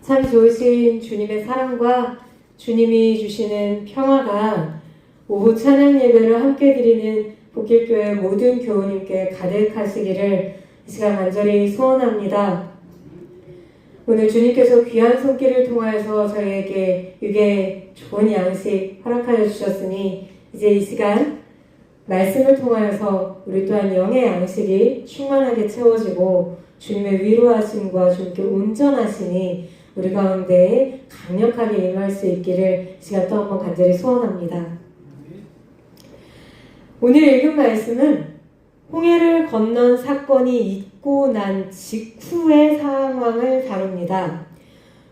참 좋으신 주님의 사랑과 주님이 주시는 평화가 오후 찬양 예배를 함께 드리는 복길교회 모든 교우님께 가득하시기를 이 시간 간절히 소원합니다. 오늘 주님께서 귀한 손길을 통하여서 저희에게 육의 좋은 양식 허락하여 주셨으니 이제 이 시간 말씀을 통하여서 우리 또한 영의 양식이 충만하게 채워지고 주님의 위로하심과 주님께 온전하시니 우리 가운데 강력하게 임할 수 있기를 이 시간 또 한번 간절히 소원합니다. 오늘 읽은 말씀은 홍해를 건넌 사건이 있고 난 직후의 상황을 다룹니다.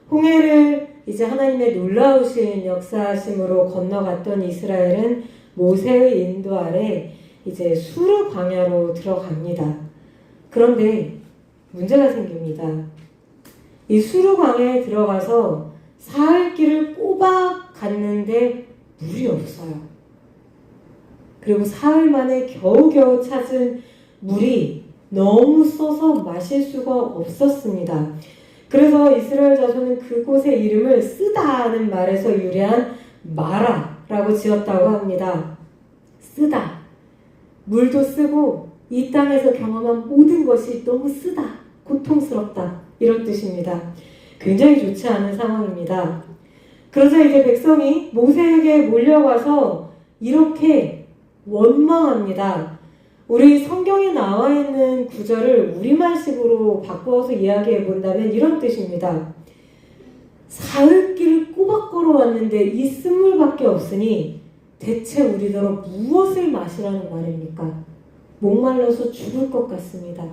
홍해를 이제 하나님의 놀라우신 역사하심으로 건너갔던 이스라엘은 모세의 인도 아래 이제 수르 광야로 들어갑니다. 그런데 문제가 생깁니다. 이 수르 광야에 들어가서 사흘 길을 꼬박 갔는데 물이 없어요. 그리고 사흘 만에 겨우겨우 찾은 물이 너무 써서 마실 수가 없었습니다. 그래서 이스라엘 자손은 그곳의 이름을 쓰다는 말에서 유래한 마라라고 지었다고 합니다. 쓰다. 물도 쓰고 이 땅에서 경험한 모든 것이 너무 쓰다. 고통스럽다. 이런 뜻입니다. 굉장히 좋지 않은 상황입니다. 그러자 이제 백성이 모세에게 몰려와서 이렇게 원망합니다. 우리 성경에 나와 있는 구절을 우리말식으로 바꾸어서 이야기해 본다면 이런 뜻입니다. 사흘 길을 꼬박 걸어왔는데 이 쓴물밖에 없으니 대체 우리더러 무엇을 마시라는 말입니까? 목말라서 죽을 것 같습니다.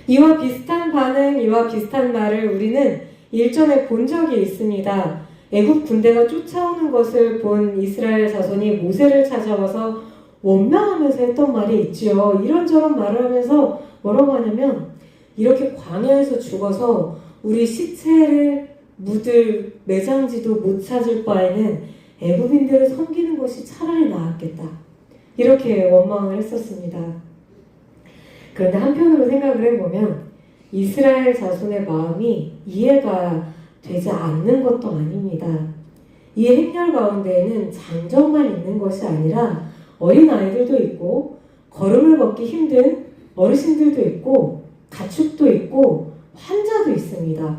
이와 비슷한 반응, 이와 비슷한 말을 우리는 일전에 본 적이 있습니다. 애굽 군대가 쫓아오는 것을 본 이스라엘 자손이 모세를 찾아와서 원망하면서 했던 말이 있지요. 이런저런 말을 하면서 뭐라고 하냐면 이렇게 광야에서 죽어서 우리 시체를 묻을 매장지도 못 찾을 바에는 애굽인들을 섬기는 것이 차라리 나았겠다. 이렇게 원망을 했었습니다. 그런데 한편으로 생각을 해보면 이스라엘 자손의 마음이 이해가 되지 않는 것도 아닙니다. 이 행렬 가운데에는 장정만 있는 것이 아니라 어린 아이들도 있고 걸음을 걷기 힘든 어르신들도 있고 가축도 있고 환자도 있습니다.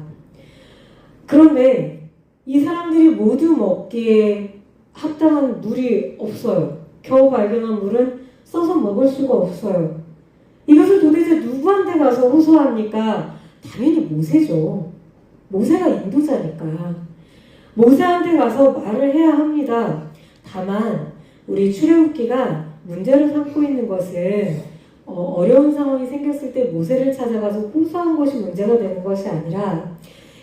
그런데 이 사람들이 모두 먹기에 합당한 물이 없어요. 겨우 발견한 물은 써서 먹을 수가 없어요. 이것을 도대체 누구한테 가서 호소합니까? 당연히 모세죠. 모세가 인도자니까. 모세한테 가서 말을 해야 합니다. 다만 우리 출애굽기가 문제를 삼고 있는 것은 어려운 상황이 생겼을 때 모세를 찾아가서 호소한 것이 문제가 되는 것이 아니라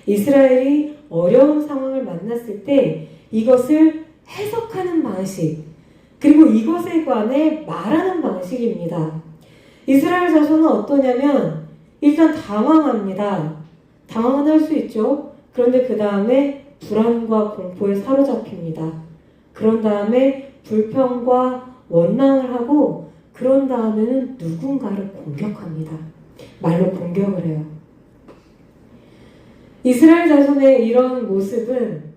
이스라엘이 어려운 상황을 만났을 때 이것을 해석하는 방식, 그리고 이것에 관해 말하는 방식입니다. 이스라엘 자손은 어떠냐면 일단 당황합니다. 당황은 할 수 있죠. 그런데 그 다음에 불안과 공포에 사로잡힙니다. 그런 다음에 불평과 원망을 하고 그런 다음에는 누군가를 공격합니다. 말로 공격을 해요. 이스라엘 자손의 이런 모습은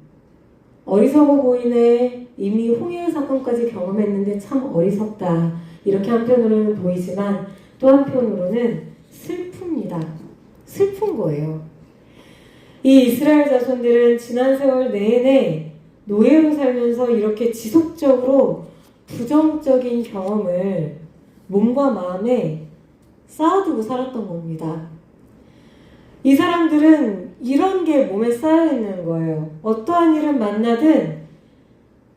어리석어 보이네, 이미 홍해 사건까지 경험했는데 참 어리석다. 이렇게 한편으로는 보이지만 또 한편으로는 슬픕니다. 슬픈 거예요. 이 이스라엘 자손들은 지난 세월 내내 노예로 살면서 이렇게 지속적으로 부정적인 경험을 몸과 마음에 쌓아두고 살았던 겁니다. 이 사람들은 이런 게 몸에 쌓여있는 거예요. 어떠한 일을 만나든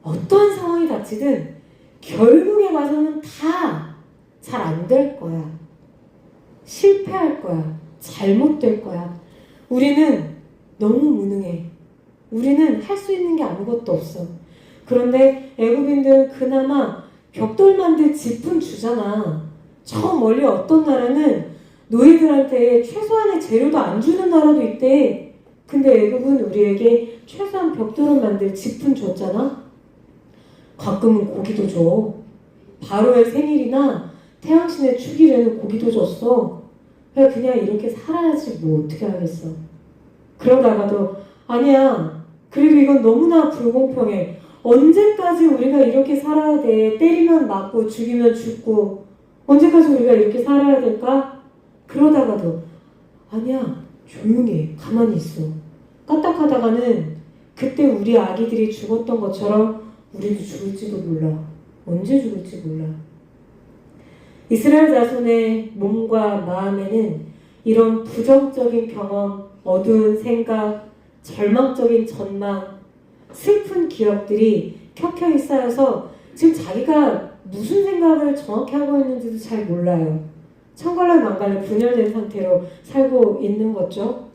어떠한 상황이 닥치든 결국에 가서는 다 잘 안 될 거야. 실패할 거야. 잘못될 거야. 우리는 너무 무능해. 우리는 할 수 있는 게 아무것도 없어. 그런데 애굽인들은 그나마 벽돌 만들 짚은 주잖아. 저 멀리 어떤 나라는 노예들한테 최소한의 재료도 안 주는 나라도 있대. 근데 애굽은 우리에게 최소한 벽돌을 만들 짚은 줬잖아. 가끔은 고기도 줘. 바로의 생일이나 태양신의 축일에는 고기도 줬어. 그냥 이렇게 살아야지 뭐 어떻게 하겠어. 그러다가도 아니야, 그리고 이건 너무나 불공평해. 언제까지 우리가 이렇게 살아야 돼? 때리면 맞고 죽이면 죽고 언제까지 우리가 이렇게 살아야 될까? 그러다가도 아니야, 조용히 해. 가만히 있어. 까딱하다가는 그때 우리 아기들이 죽었던 것처럼 우리도 죽을지도 몰라. 언제 죽을지 몰라. 이스라엘 자손의 몸과 마음에는 이런 부정적인 경험, 어두운 생각, 절망적인 전망, 슬픈 기억들이 켜켜이 쌓여서 지금 자기가 무슨 생각을 정확히 하고 있는지도 잘 몰라요. 천갈래 만갈래 분열된 상태로 살고 있는 거죠.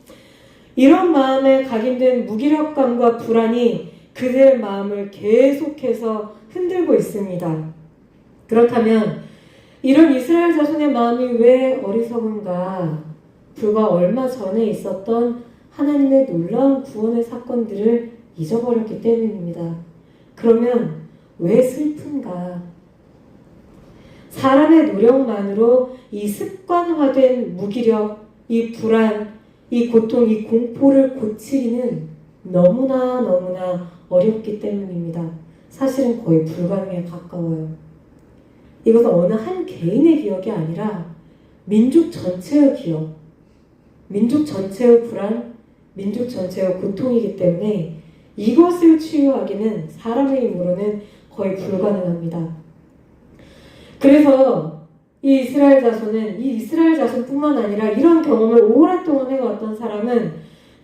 이런 마음에 각인된 무기력감과 불안이 그들의 마음을 계속해서 흔들고 있습니다. 그렇다면 이런 이스라엘 자손의 마음이 왜 어리석은가? 불과 얼마 전에 있었던 하나님의 놀라운 구원의 사건들을 잊어버렸기 때문입니다. 그러면 왜 슬픈가? 사람의 노력만으로 이 습관화된 무기력, 이 불안, 이 고통, 이 공포를 고치기는 너무나 어렵기 때문입니다. 사실은 거의 불가능에 가까워요. 이것은 어느 한 개인의 기억이 아니라 민족 전체의 기억, 민족 전체의 불안, 민족 전체의 고통이기 때문에 이것을 치유하기는 사람의 힘으로는 거의 불가능합니다. 그래서 이 이스라엘 자손뿐만 아니라 이런 경험을 오랫동안 해왔던 사람은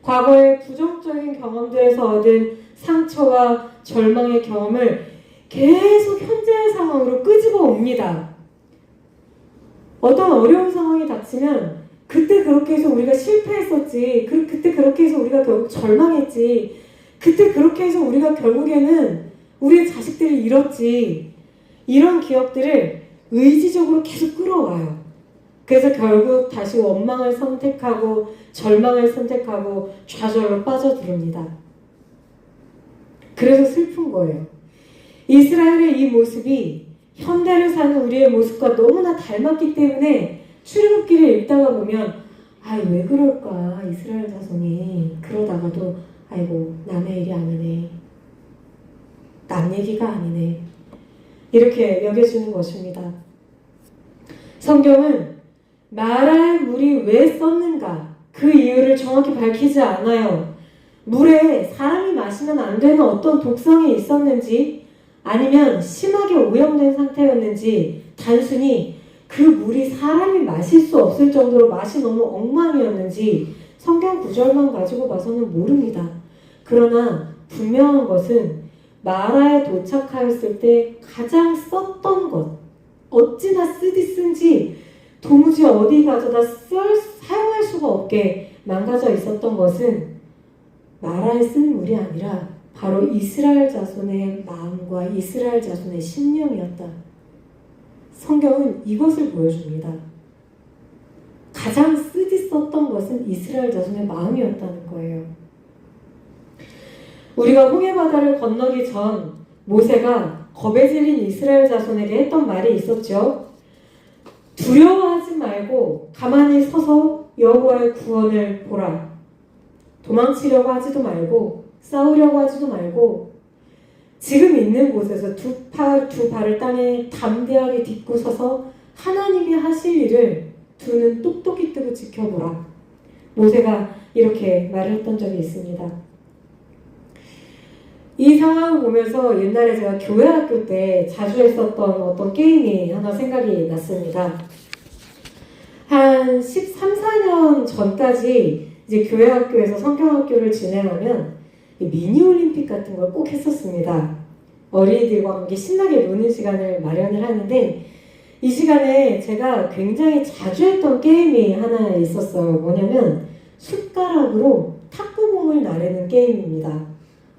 과거의 부정적인 경험들에서 얻은 상처와 절망의 경험을 계속 현재의 상황으로 끄집어 옵니다. 어떤 어려운 상황이 닥치면 그때 그렇게 해서 우리가 실패했었지, 그때 그렇게 해서 우리가 결국 절망했지, 그때 그렇게 해서 우리가 결국에는 우리의 자식들을 잃었지, 이런 기억들을 의지적으로 계속 끌어와요. 그래서 결국 다시 원망을 선택하고 절망을 선택하고 좌절로 빠져듭니다. 그래서 슬픈 거예요. 이스라엘의 이 모습이 현대를 사는 우리의 모습과 너무나 닮았기 때문에 출애굽기를 읽다가 보면 왜 그럴까 이스라엘 자손이. 그러다가도 아이고 남의 일이 아니네, 남 얘기가 아니네, 이렇게 여겨지는 것입니다. 성경은 마라의 물이 왜 썼는가 그 이유를 정확히 밝히지 않아요. 물에 사람이 마시면 안 되는 어떤 독성이 있었는지 아니면 심하게 오염된 상태였는지 단순히 그 물이 사람이 마실 수 없을 정도로 맛이 너무 엉망이었는지 성경 구절만 가지고 봐서는 모릅니다. 그러나 분명한 것은 마라에 도착하였을 때 가장 썼던 것, 어찌나 쓰디쓴지 도무지 어디 가져다 사용할 수가 없게 망가져 있었던 것은 마라에 쓴 물이 아니라 바로 이스라엘 자손의 마음과 이스라엘 자손의 심령이었다. 성경은 이것을 보여줍니다. 가장 쓰디썼던 것은 이스라엘 자손의 마음이었다는 거예요. 우리가 홍해바다를 건너기 전 모세가 겁에 질린 이스라엘 자손에게 했던 말이 있었죠. 두려워하지 말고 가만히 서서 여호와의 구원을 보라. 도망치려고 하지도 말고 싸우려고 하지도 말고 지금 있는 곳에서 두 발을 땅에 담대하게 딛고 서서 하나님이 하실 일을 두 눈 똑똑히 뜨고 지켜보라. 모세가 이렇게 말을 했던 적이 있습니다. 이 상황을 보면서 옛날에 제가 교회 학교 때 자주 했었던 어떤 게임이 하나 생각이 났습니다. 한 13, 14년 전까지 이제 교회 학교에서 성경학교를 진행하면 미니올림픽 같은 걸 꼭 했었습니다. 어린이들과 함께 신나게 노는 시간을 마련을 하는데 이 시간에 제가 굉장히 자주 했던 게임이 하나 있었어요. 뭐냐면 숟가락으로 탁구공을 나르는 게임입니다.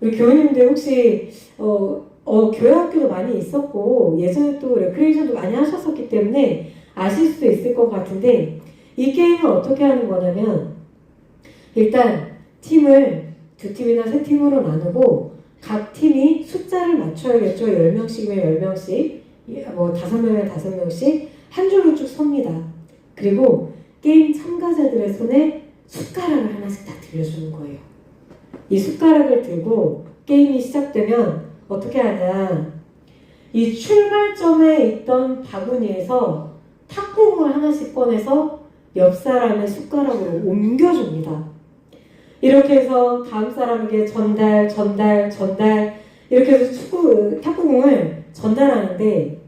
우리 교우님들 혹시 교회 학교도 많이 있었고 예전에 또 레크레이션도 많이 하셨었기 때문에 아실 수도 있을 것 같은데 이 게임은 어떻게 하는 거냐면 일단 팀을 두 팀이나 세 팀으로 나누고 각 팀이 숫자를 맞춰야겠죠. 10명씩이면 10명씩, 5명이면 5명씩 한 줄로 쭉 섭니다. 그리고 게임 참가자들의 손에 숟가락을 하나씩 다 들려주는 거예요. 이 숟가락을 들고 게임이 시작되면 어떻게 하냐, 이 출발점에 있던 바구니에서 탁구공을 하나씩 꺼내서 옆 사람의 숟가락으로 옮겨줍니다. 이렇게 해서 다음 사람에게 전달 이렇게 해서 탁구공을 전달하는데,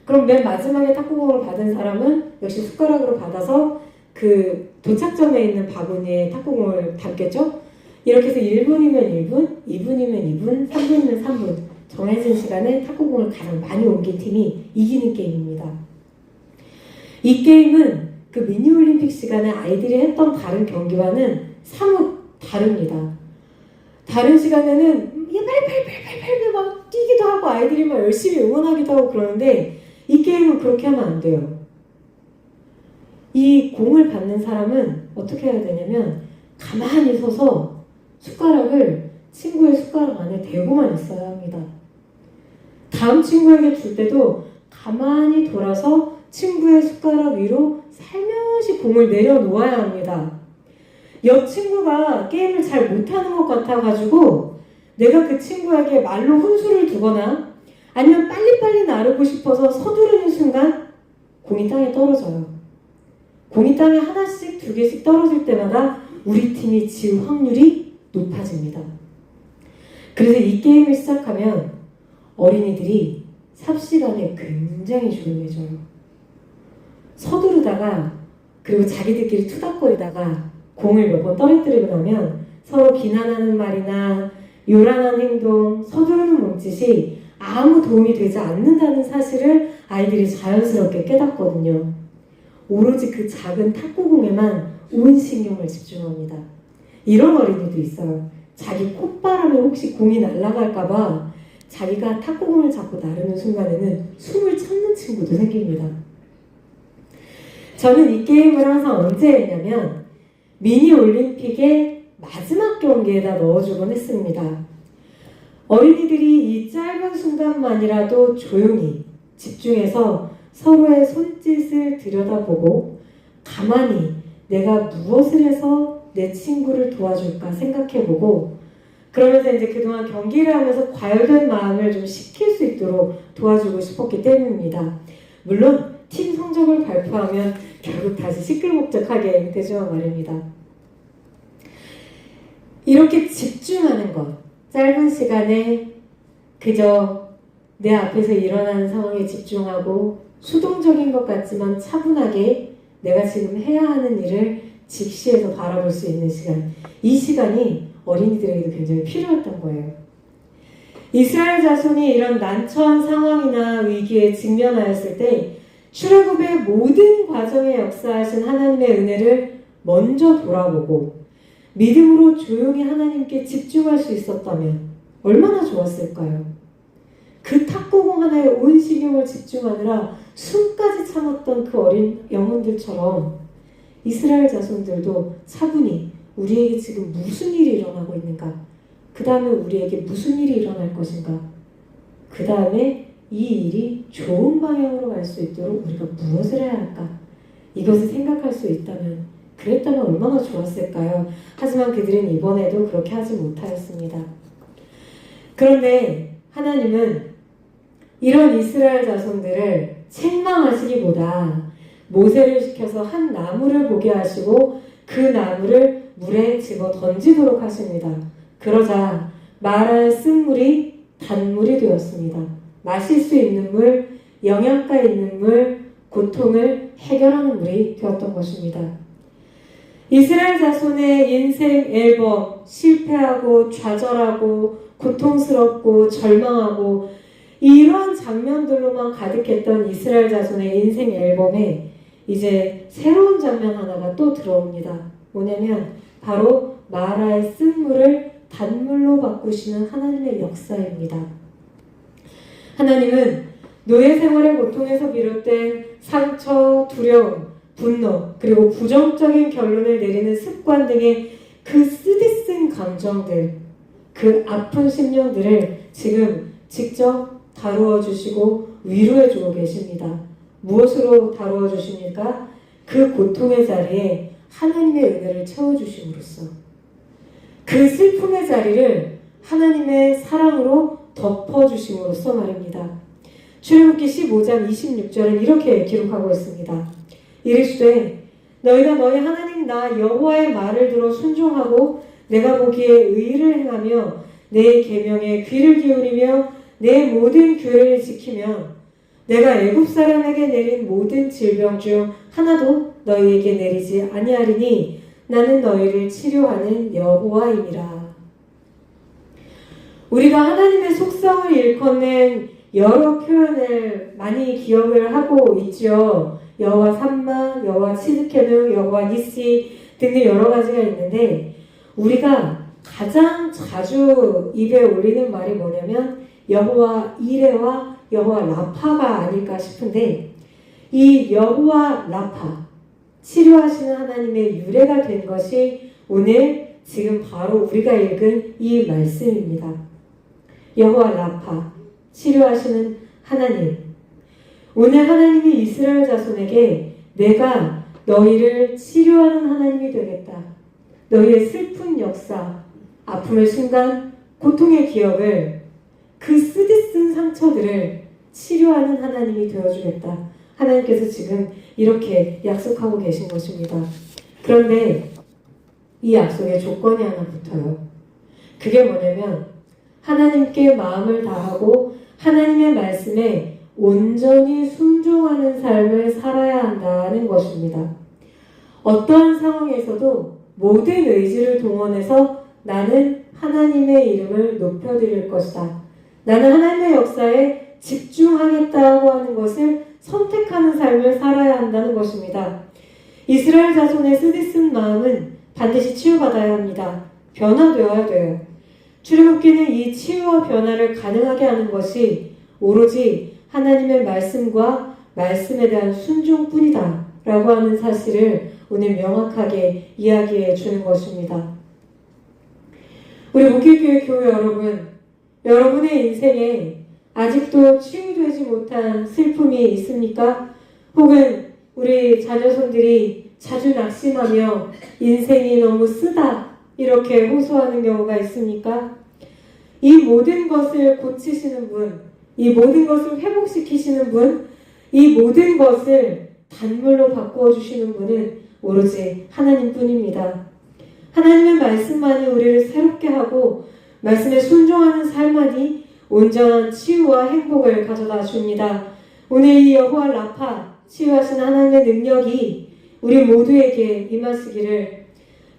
그럼 맨 마지막에 탁구공을 받은 사람은 역시 숟가락으로 받아서 그 도착점에 있는 바구니에 탁구공을 담겠죠? 이렇게 해서 1분이면 1분, 2분이면 2분, 3분이면 3분 정해진 시간에 탁구공을 가장 많이 옮긴 팀이 이기는 게임입니다. 이 게임은 그 미니올림픽 시간에 아이들이 했던 다른 경기와는 사뭇 다릅니다. 다른 시간에는 팔 막 뛰기도 하고 아이들이 막 열심히 응원하기도 하고 그러는데, 이 게임은 그렇게 하면 안 돼요. 이 공을 받는 사람은 어떻게 해야 되냐면 가만히 서서 숟가락을 친구의 숟가락 안에 대고만 있어야 합니다. 다음 친구에게 줄 때도 가만히 돌아서 친구의 숟가락 위로 살며시 공을 내려놓아야 합니다. 옆 친구가 게임을 잘 못하는 것 같아가지고 내가 그 친구에게 말로 훈수를 두거나 아니면 빨리빨리 나르고 싶어서 서두르는 순간 공이 땅에 떨어져요. 공이 땅에 하나씩 두 개씩 떨어질 때마다 우리 팀이 질 확률이 높아집니다. 그래서 이 게임을 시작하면 어린이들이 삽시간에 굉장히 조용해져요. 서두르다가 그리고 자기들끼리 투닥거리다가 공을 몇 번 떨어뜨리고 나면 서로 비난하는 말이나 요란한 행동, 서두르는 몸짓이 아무 도움이 되지 않는다는 사실을 아이들이 자연스럽게 깨닫거든요. 오로지 그 작은 탁구공에만 온 신경을 집중합니다. 이런 어린이도 있어요. 자기 콧바람에 혹시 공이 날아갈까봐 자기가 탁구공을 잡고 나르는 순간에는 숨을 참는 친구도 생깁니다. 저는 이 게임을 항상 언제 했냐면 미니 올림픽의 마지막 경기에다 넣어주곤 했습니다. 어린이들이 이 짧은 순간만이라도 조용히 집중해서 서로의 손짓을 들여다보고 가만히 내가 무엇을 해서 내 친구를 도와줄까 생각해보고, 그러면서 이제 그동안 경기를 하면서 과열된 마음을 좀 식힐 수 있도록 도와주고 싶었기 때문입니다. 물론 팀 성적을 발표하면 결국 다시 시끌벅적하게 되지만 말입니다. 이렇게 집중하는 것, 짧은 시간에 그저 내 앞에서 일어나는 상황에 집중하고 수동적인 것 같지만 차분하게 내가 지금 해야 하는 일을 직시해서 바라볼 수 있는 시간, 이 시간이 어린이들에게도 굉장히 필요했던 거예요. 이스라엘 자손이 이런 난처한 상황이나 위기에 직면하였을 때 출애굽의 모든 과정에 역사하신 하나님의 은혜를 먼저 돌아보고 믿음으로 조용히 하나님께 집중할 수 있었다면 얼마나 좋았을까요? 그 탁구공 하나에 온 신경을 집중하느라 숨까지 참았던 그 어린 영혼들처럼 이스라엘 자손들도 차분히 우리에게 지금 무슨 일이 일어나고 있는가? 그 다음에 우리에게 무슨 일이 일어날 것인가? 그 다음에 이 일이 좋은 방향으로 갈 수 있도록 우리가 무엇을 해야 할까? 이것을 생각할 수 있다면, 그랬다면 얼마나 좋았을까요? 하지만 그들은 이번에도 그렇게 하지 못하였습니다. 그런데 하나님은 이런 이스라엘 자손들을 책망하시기보다 모세를 시켜서 한 나무를 보게 하시고 그 나무를 물에 집어 던지도록 하십니다. 그러자 마라의 쓴물이 단물이 되었습니다. 마실 수 있는 물, 영양가 있는 물, 고통을 해결하는 물이 되었던 것입니다. 이스라엘 자손의 인생 앨범, 실패하고 좌절하고 고통스럽고 절망하고 이런 장면들로만 가득했던 이스라엘 자손의 인생 앨범에 이제 새로운 장면 하나가 또 들어옵니다. 뭐냐면 바로 마라의 쓴물을 단물로 바꾸시는 하나님의 역사입니다. 하나님은 노예 생활의 고통에서 비롯된 상처, 두려움, 분노, 그리고 부정적인 결론을 내리는 습관 등의 그 쓰디쓴 감정들, 그 아픈 심령들을 지금 직접 다루어 주시고 위로해 주고 계십니다. 무엇으로 다루어 주십니까? 그 고통의 자리에 하나님의 은혜를 채워주심으로써 그 슬픔의 자리를 하나님의 사랑으로 덮어주심으로써 말입니다. 출애굽기 15장 26절은 이렇게 기록하고 있습니다. 이르시되 너희가 너희 하나님 나 여호와의 말을 들어 순종하고 내가 보기에 의를 행하며 내 계명에 귀를 기울이며 내 모든 규례를 지키면 내가 애굽 사람에게 내린 모든 질병 중 하나도 너희에게 내리지 아니하리니 나는 너희를 치료하는 여호와임이라. 우리가 하나님의 속성을 일컫는 여러 표현을 많이 기억을 하고 있죠. 여호와 삼마, 여호와 치드케누, 여호와 니시 등등 여러 가지가 있는데 우리가 가장 자주 입에 올리는 말이 뭐냐면 여호와 이레와 여호와 라파가 아닐까 싶은데 이 여호와 라파 치료하시는 하나님의 유래가 된 것이 오늘 지금 바로 우리가 읽은 이 말씀입니다. 여호와 라파 치료하시는 하나님. 오늘 하나님이 이스라엘 자손에게 내가 너희를 치료하는 하나님이 되겠다. 너희의 슬픈 역사, 아픔의 순간, 고통의 기억을 그 쓰디쓴 상처들을 치료하는 하나님이 되어주겠다. 하나님께서 지금 이렇게 약속하고 계신 것입니다. 그런데 이 약속에 조건이 하나 붙어요. 그게 뭐냐면 하나님께 마음을 다하고 하나님의 말씀에 온전히 순종하는 삶을 살아야 한다는 것입니다. 어떠한 상황에서도 모든 의지를 동원해서 나는 하나님의 이름을 높여드릴 것이다. 나는 하나님의 역사에 집중하겠다고 하는 것을 선택하는 삶을 살아야 한다는 것입니다. 이스라엘 자손의 쓰디쓴 마음은 반드시 치유받아야 합니다. 변화되어야 돼요. 출애굽기는 이 치유와 변화를 가능하게 하는 것이 오로지 하나님의 말씀과 말씀에 대한 순종뿐이다 라고 하는 사실을 오늘 명확하게 이야기해 주는 것입니다. 우리 목회교회 교회 여러분, 여러분의 인생에 아직도 치유되지 못한 슬픔이 있습니까? 혹은 우리 자녀손들이 자주 낙심하며 인생이 너무 쓰다 이렇게 호소하는 경우가 있습니까? 이 모든 것을 고치시는 분, 이 모든 것을 회복시키시는 분, 이 모든 것을 단물로 바꾸어 주시는 분은 오로지 하나님뿐입니다. 하나님의 말씀만이 우리를 새롭게 하고 말씀에 순종하는 삶만이 온전한 치유와 행복을 가져다 줍니다. 오늘 이 여호와 라파 치유하신 하나님의 능력이 우리 모두에게 임하시기를,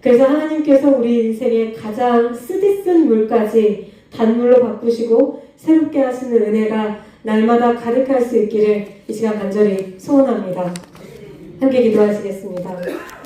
그래서 하나님께서 우리 인생의 가장 쓰디쓴 물까지 단물로 바꾸시고 새롭게 하시는 은혜가 날마다 가득할 수 있기를 이 시간 간절히 소원합니다. 함께 기도하시겠습니다.